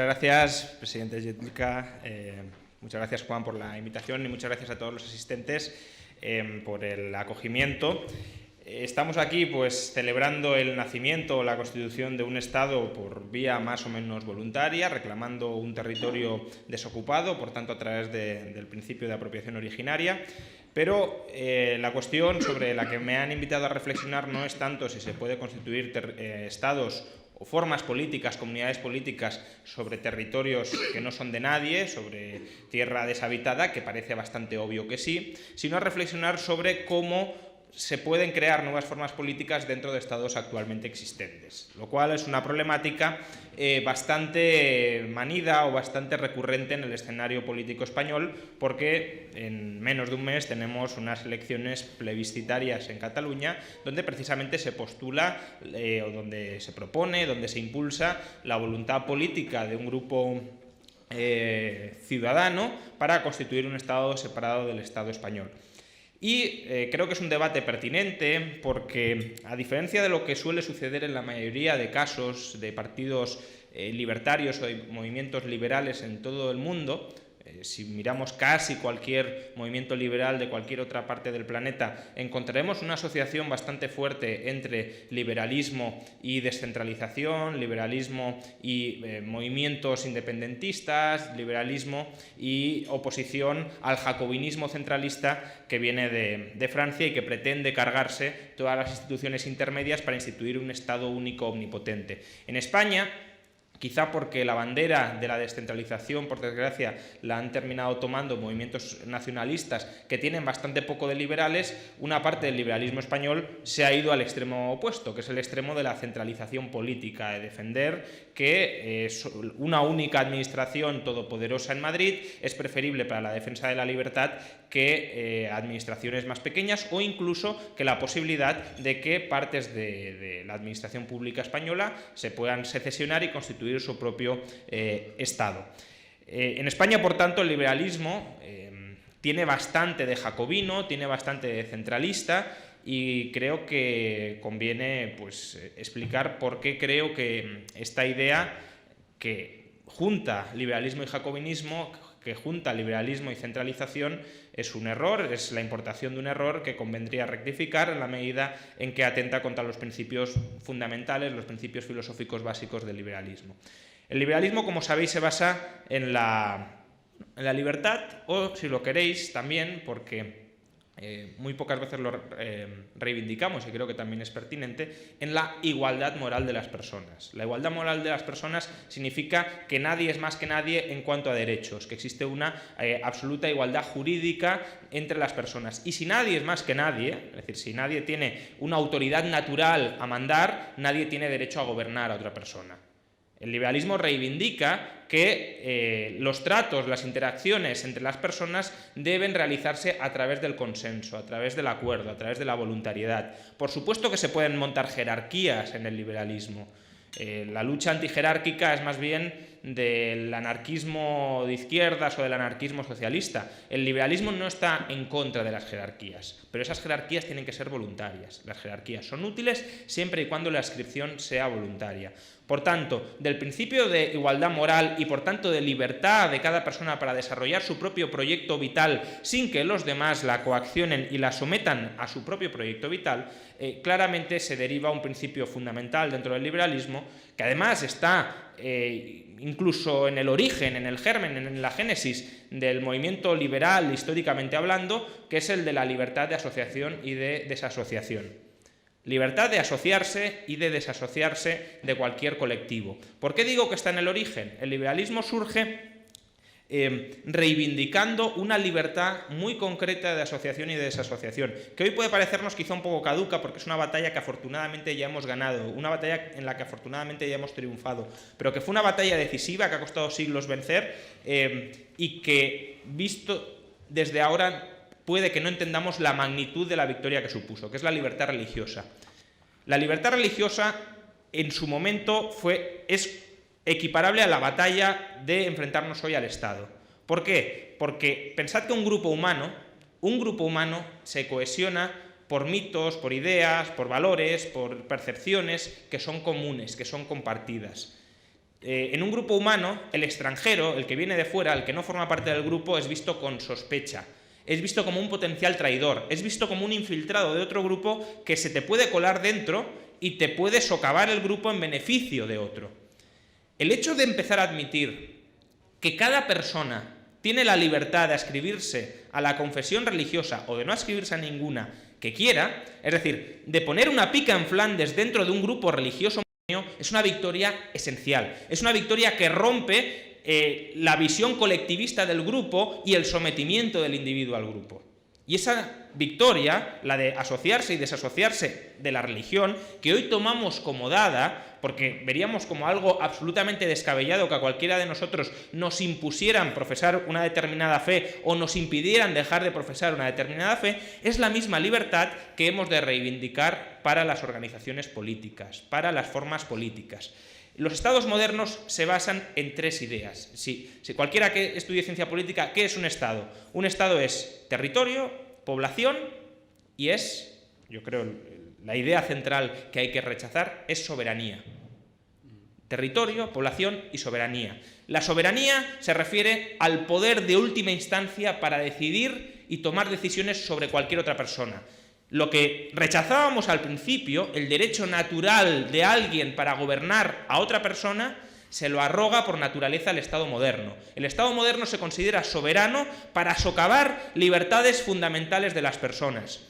gracias, presidente Jedlicka. Muchas gracias, Juan, por la invitación y muchas gracias a todos los asistentes por el acogimiento. Estamos aquí pues celebrando el nacimiento o la constitución de un Estado por vía más o menos voluntaria, reclamando un territorio desocupado, por tanto a través del principio de apropiación originaria. Pero la cuestión sobre la que me han invitado a reflexionar no es tanto si se puede constituir estados o formas políticas, comunidades políticas sobre territorios que no son de nadie, sobre tierra deshabitada, que parece bastante obvio que sí, sino a reflexionar sobre cómo se pueden crear nuevas formas políticas dentro de estados actualmente existentes, lo cual es una problemática bastante manida o bastante recurrente en el escenario político español, porque en menos de un mes tenemos unas elecciones plebiscitarias en Cataluña, donde precisamente se postula o donde se propone, donde se impulsa la voluntad política de un grupo ciudadano para constituir un estado separado del Estado español. Y creo que es un debate pertinente porque, a diferencia de lo que suele suceder en la mayoría de casos de partidos libertarios o de movimientos liberales en todo el mundo, si miramos casi cualquier movimiento liberal de cualquier otra parte del planeta, encontraremos una asociación bastante fuerte entre liberalismo y descentralización, liberalismo y movimientos independentistas, liberalismo y oposición al jacobinismo centralista que viene de Francia y que pretende cargarse todas las instituciones intermedias para instituir un Estado único omnipotente. En España, quizá porque la bandera de la descentralización, por desgracia, la han terminado tomando movimientos nacionalistas que tienen bastante poco de liberales, una parte del liberalismo español se ha ido al extremo opuesto, que es el extremo de la centralización política, de defender que una única administración todopoderosa en Madrid es preferible para la defensa de la libertad que administraciones más pequeñas, o incluso que la posibilidad de que partes de la administración pública española se puedan secesionar y constituir su propio Estado. En España, por tanto, el liberalismo tiene bastante de jacobino, tiene bastante de centralista, y creo que conviene pues, explicar por qué creo que esta idea que junta liberalismo y jacobinismo, que junta liberalismo y centralización, es un error, es la importación de un error que convendría rectificar en la medida en que atenta contra los principios fundamentales, los principios filosóficos básicos del liberalismo. El liberalismo, como sabéis, se basa en la libertad, o si lo queréis también, porque muy pocas veces lo reivindicamos y creo que también es pertinente, en la igualdad moral de las personas. La igualdad moral de las personas significa que nadie es más que nadie en cuanto a derechos, que existe una absoluta igualdad jurídica entre las personas. Y si nadie es más que nadie, es decir, si nadie tiene una autoridad natural a mandar, nadie tiene derecho a gobernar a otra persona. El liberalismo reivindica que los tratos, las interacciones entre las personas deben realizarse a través del consenso, a través del acuerdo, a través de la voluntariedad. Por supuesto que se pueden montar jerarquías en el liberalismo. La lucha antijerárquica es más bien del anarquismo de izquierdas o del anarquismo socialista. El liberalismo no está en contra de las jerarquías, pero esas jerarquías tienen que ser voluntarias. Las jerarquías son útiles siempre y cuando la adscripción sea voluntaria. Por tanto, del principio de igualdad moral y por tanto de libertad de cada persona para desarrollar su propio proyecto vital sin que los demás la coaccionen y la sometan a su propio proyecto vital, claramente se deriva un principio fundamental dentro del liberalismo, que además está incluso en el origen, en el germen, en la génesis del movimiento liberal históricamente hablando, que es el de la libertad de asociación y de desasociación. Libertad de asociarse y de desasociarse de cualquier colectivo. ¿Por qué digo que está en el origen? El liberalismo surge reivindicando una libertad muy concreta de asociación y de desasociación, que hoy puede parecernos quizá un poco caduca porque es una batalla que afortunadamente ya hemos ganado, una batalla en la que afortunadamente ya hemos triunfado, pero que fue una batalla decisiva que ha costado siglos vencer y que, visto desde ahora, puede que no entendamos la magnitud de la victoria que supuso, que es la libertad religiosa. La libertad religiosa en su momento es equiparable a la batalla de enfrentarnos hoy al Estado. ¿Por qué? Porque pensad que un grupo humano se cohesiona por mitos, por ideas, por valores, por percepciones que son comunes, que son compartidas. En un grupo humano, el extranjero, el que viene de fuera, el que no forma parte del grupo, es visto con sospecha, es visto como un potencial traidor, es visto como un infiltrado de otro grupo que se te puede colar dentro y te puede socavar el grupo en beneficio de otro. El hecho de empezar a admitir que cada persona tiene la libertad de adscribirse a la confesión religiosa o de no adscribirse a ninguna que quiera, es decir, de poner una pica en Flandes dentro de un grupo religioso, es una victoria esencial, es una victoria que rompe la visión colectivista del grupo y el sometimiento del individuo al grupo. Y esa victoria, la de asociarse y desasociarse de la religión, que hoy tomamos como dada, porque veríamos como algo absolutamente descabellado que a cualquiera de nosotros nos impusieran profesar una determinada fe o nos impidieran dejar de profesar una determinada fe, es la misma libertad que hemos de reivindicar para las organizaciones políticas, para las formas políticas. Los estados modernos se basan en tres ideas. Si cualquiera que estudie ciencia política, ¿qué es un estado? Un estado es territorio, población y es, yo creo, la idea central que hay que rechazar es soberanía. Territorio, población y soberanía. La soberanía se refiere al poder de última instancia para decidir y tomar decisiones sobre cualquier otra persona. Lo que rechazábamos al principio, el derecho natural de alguien para gobernar a otra persona, se lo arroga por naturaleza el Estado moderno. El Estado moderno se considera soberano para socavar libertades fundamentales de las personas.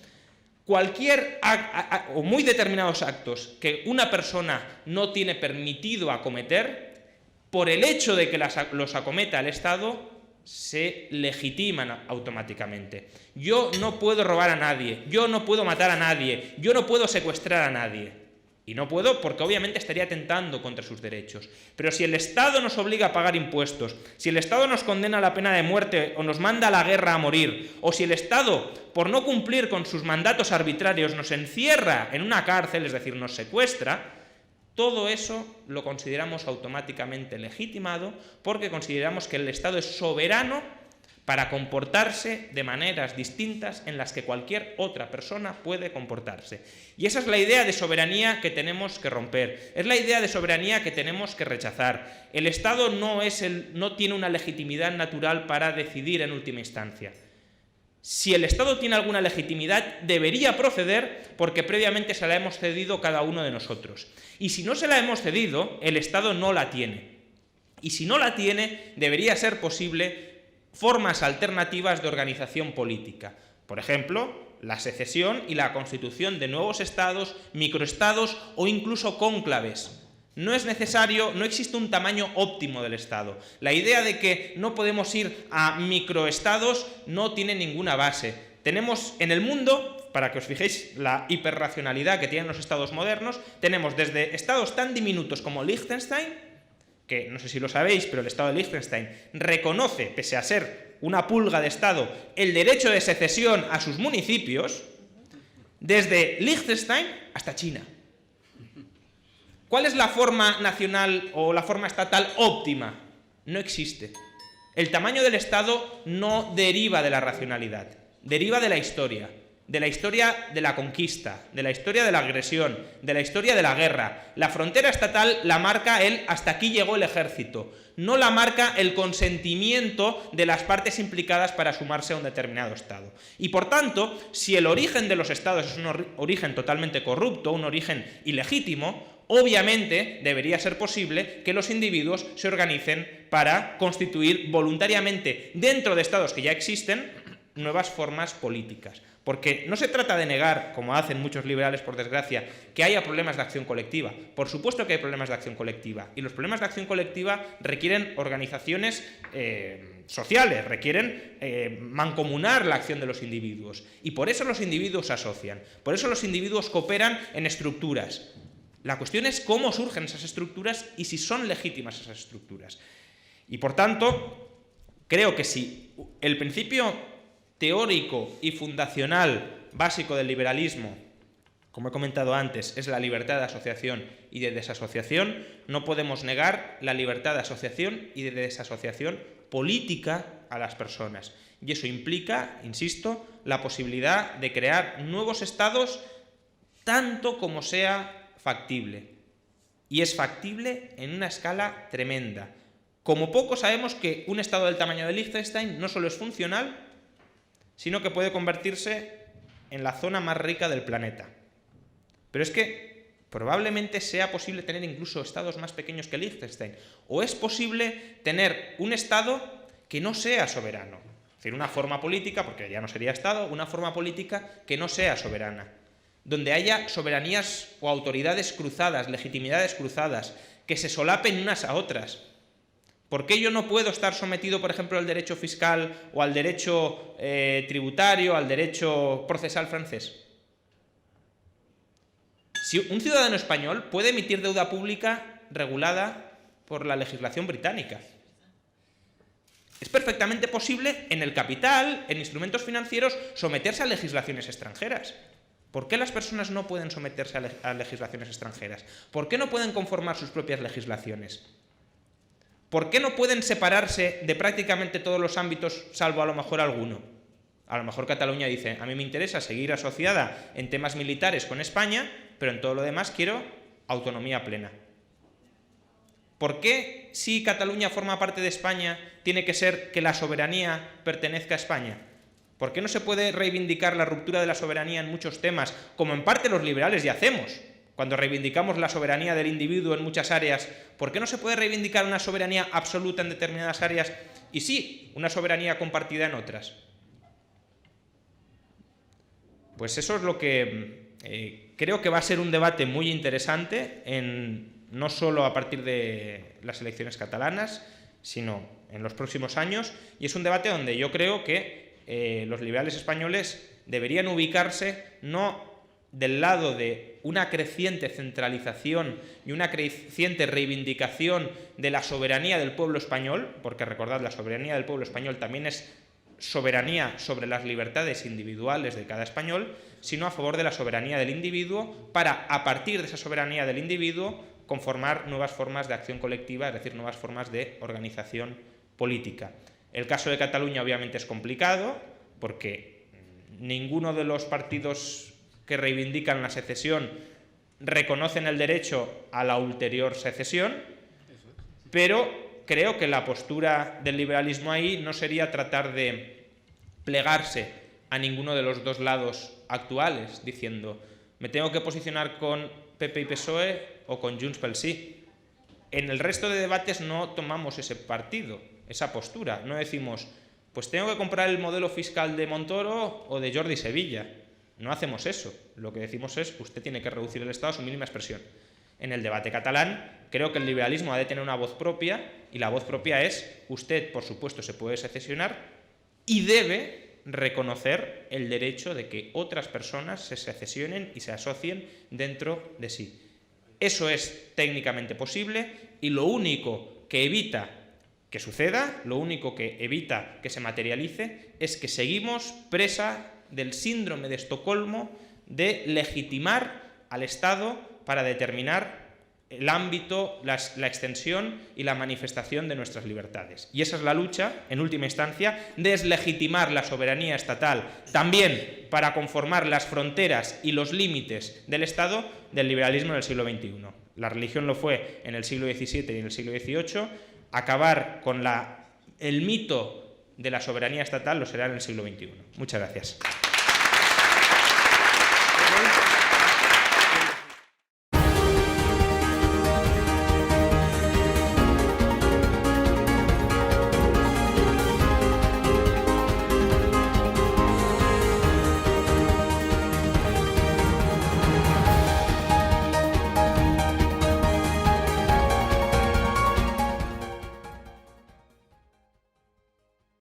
Cualquier o muy determinados actos que una persona no tiene permitido acometer, por el hecho de que los acometa el Estado, se legitiman automáticamente. Yo no puedo robar a nadie, yo no puedo matar a nadie, yo no puedo secuestrar a nadie. Y no puedo porque obviamente estaría atentando contra sus derechos. Pero si el Estado nos obliga a pagar impuestos, si el Estado nos condena a la pena de muerte o nos manda a la guerra a morir, o si el Estado, por no cumplir con sus mandatos arbitrarios, nos encierra en una cárcel, es decir, nos secuestra, todo eso lo consideramos automáticamente legitimado porque consideramos que el Estado es soberano para comportarse de maneras distintas en las que cualquier otra persona puede comportarse. Y esa es la idea de soberanía que tenemos que romper, es la idea de soberanía que tenemos que rechazar. El Estado no tiene una legitimidad natural para decidir en última instancia. Si el Estado tiene alguna legitimidad, debería proceder porque previamente se la hemos cedido cada uno de nosotros. Y si no se la hemos cedido, el Estado no la tiene. Y si no la tiene, debería ser posible formas alternativas de organización política. Por ejemplo, la secesión y la constitución de nuevos estados, microestados o incluso cónclaves. No es necesario, no existe un tamaño óptimo del Estado. La idea de que no podemos ir a microestados no tiene ninguna base. Tenemos en el mundo, para que os fijéis la hiperracionalidad que tienen los estados modernos, tenemos desde estados tan diminutos como Liechtenstein, que no sé si lo sabéis, pero el Estado de Liechtenstein reconoce, pese a ser una pulga de Estado, el derecho de secesión a sus municipios, desde Liechtenstein hasta China. ¿Cuál es la forma nacional o la forma estatal óptima? No existe. El tamaño del Estado no deriva de la racionalidad, deriva de la historia de la conquista, de la historia de la agresión, de la historia de la guerra. La frontera estatal la marca el hasta aquí llegó el ejército, no la marca el consentimiento de las partes implicadas para sumarse a un determinado Estado. Y por tanto, si el origen de los Estados es un origen totalmente corrupto, un origen ilegítimo, obviamente debería ser posible que los individuos se organicen para constituir voluntariamente dentro de Estados que ya existen nuevas formas políticas. Porque no se trata de negar, como hacen muchos liberales por desgracia, que haya problemas de acción colectiva. Por supuesto que hay problemas de acción colectiva. Y los problemas de acción colectiva requieren organizaciones sociales, requieren mancomunar la acción de los individuos. Y por eso los individuos se asocian. Por eso los individuos cooperan en estructuras. La cuestión es cómo surgen esas estructuras y si son legítimas esas estructuras. Y por tanto, creo que si el principio teórico y fundacional básico del liberalismo, como he comentado antes, es la libertad de asociación y de desasociación, no podemos negar la libertad de asociación y de desasociación política a las personas. Y eso implica, insisto, la posibilidad de crear nuevos estados tanto como sea factible. y es factible en una escala tremenda. Como poco sabemos que un Estado del tamaño de Liechtenstein no solo es funcional, sino que puede convertirse en la zona más rica del planeta. Pero es que probablemente sea posible tener incluso estados más pequeños que Liechtenstein. O es posible tener un Estado que no sea soberano. Es decir, una forma política, porque ya no sería Estado, una forma política que no sea soberana. Donde haya soberanías o autoridades cruzadas, legitimidades cruzadas, que se solapen unas a otras. ¿Por qué yo no puedo estar sometido, por ejemplo, al derecho fiscal o al derecho tributario, al derecho procesal francés? Si un ciudadano español puede emitir deuda pública regulada por la legislación británica. Es perfectamente posible en el capital, en instrumentos financieros, someterse a legislaciones extranjeras. ¿Por qué las personas no pueden someterse a legislaciones extranjeras? ¿Por qué no pueden conformar sus propias legislaciones? ¿Por qué no pueden separarse de prácticamente todos los ámbitos, salvo a lo mejor alguno? A lo mejor Cataluña dice, a mí me interesa seguir asociada en temas militares con España, pero en todo lo demás quiero autonomía plena. ¿Por qué, si Cataluña forma parte de España, tiene que ser que la soberanía pertenezca a España? ¿Por qué no se puede reivindicar la ruptura de la soberanía en muchos temas, como en parte los liberales ya hacemos? Cuando reivindicamos la soberanía del individuo en muchas áreas, ¿por qué no se puede reivindicar una soberanía absoluta en determinadas áreas y sí, una soberanía compartida en otras? Pues eso es lo que creo que va a ser un debate muy interesante, no solo a partir de las elecciones catalanas, sino en los próximos años, y es un debate donde yo creo que los liberales españoles deberían ubicarse no del lado de una creciente centralización y una creciente reivindicación de la soberanía del pueblo español, porque recordad, la soberanía del pueblo español también es soberanía sobre las libertades individuales de cada español, sino a favor de la soberanía del individuo para, a partir de esa soberanía del individuo, conformar nuevas formas de acción colectiva, es decir, nuevas formas de organización política. El caso de Cataluña obviamente es complicado, porque ninguno de los partidos que reivindican la secesión reconocen el derecho a la ulterior secesión, pero creo que la postura del liberalismo ahí no sería tratar de plegarse a ninguno de los dos lados actuales, diciendo, me tengo que posicionar con PP y PSOE o con Junts pel Sí. En el resto de debates no tomamos ese partido, esa postura. No decimos, pues tengo que comprar el modelo fiscal de Montoro o de Jordi Sevilla. No hacemos eso. Lo que decimos es, usted tiene que reducir el Estado a su mínima expresión. En el debate catalán, creo que el liberalismo ha de tener una voz propia, y la voz propia es, usted, por supuesto, se puede secesionar y debe reconocer el derecho de que otras personas se secesionen y se asocien dentro de sí. Eso es técnicamente posible, y lo único que evita que suceda, lo único que evita que se materialice, es que seguimos presa del síndrome de Estocolmo de legitimar al Estado para determinar el ámbito, la extensión y la manifestación de nuestras libertades. Y esa es la lucha, en última instancia, deslegitimar la soberanía estatal, también para conformar las fronteras y los límites del Estado del liberalismo en el siglo XXI. La religión lo fue en el siglo XVII y en el siglo XVIII, acabar con el mito de la soberanía estatal lo será en el siglo XXI. Muchas gracias.